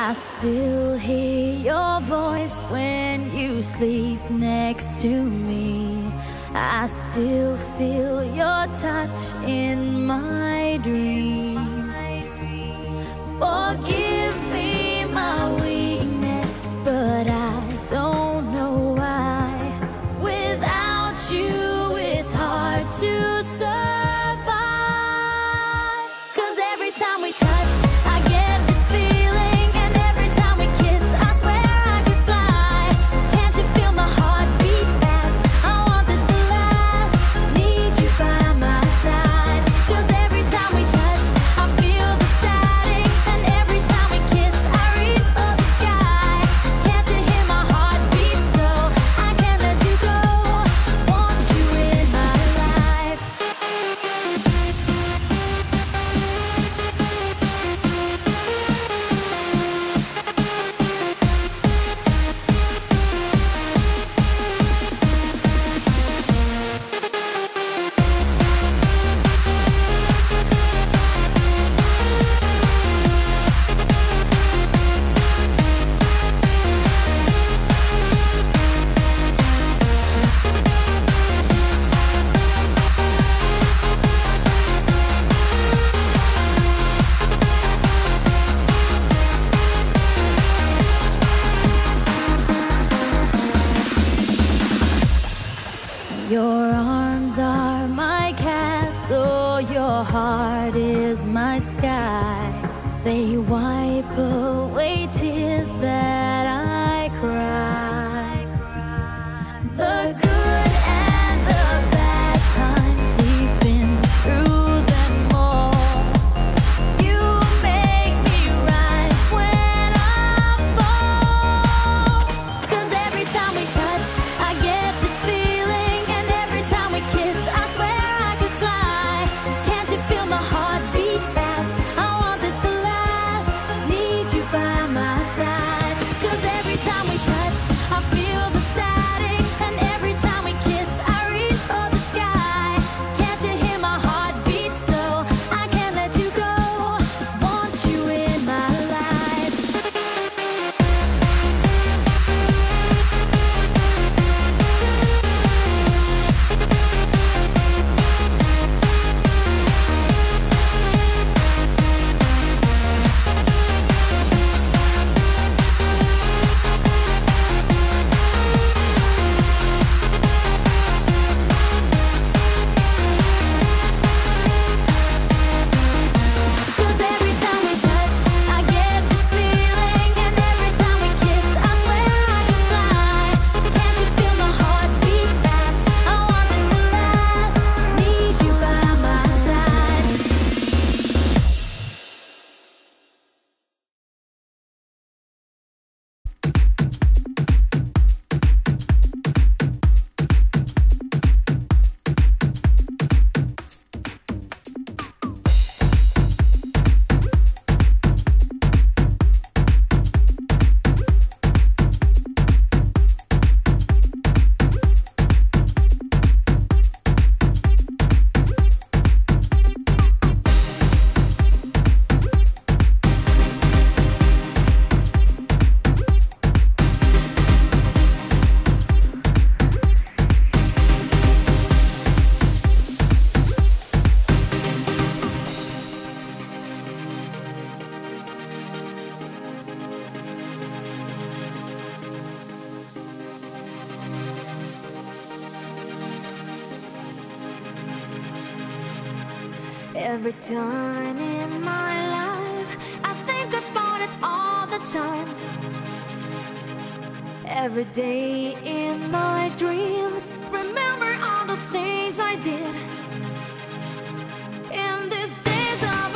I still hear your voice when you sleep next to me. I still feel your touch in my dream. Forgive me my weakness, but I don't know why. Without you, it's hard to survive. 'Cause every time we touch, I get this feeling, and every time we kiss, I swear I could fly. Can't you feel my heart beat fast? I want this to last. Need you by my side. 'Cause every time we touch, I feel the static, and every time we kiss, I reach for the sky. Can't you hear my heart beat? So I can't let you go. Want you in my life. Your arms are my castle, your heart is my sky. They wipe away tears that I cry. The good and the bad times, we've been through them all. You make me rise when I fall. 'Cause every time we touch, I get this feeling, and every time we kiss, I swear I could fly. Can't you feel my heart beat fast? I want this to last. Need you by my side. 'Cause every time we touch, I feel the static, and every time we kiss, I reach for the sky. Can't you hear my heart beat? So I can't let you go. Want you in my life. Cause every time we touch, I get this feeling, and every time we kiss, I swear I could fly. Can't you feel my heart beat fast? I want this to last. Need you by my side. Every time in my life, I think about it all the time. Every day in my dreams, remember all the things I did. In these days of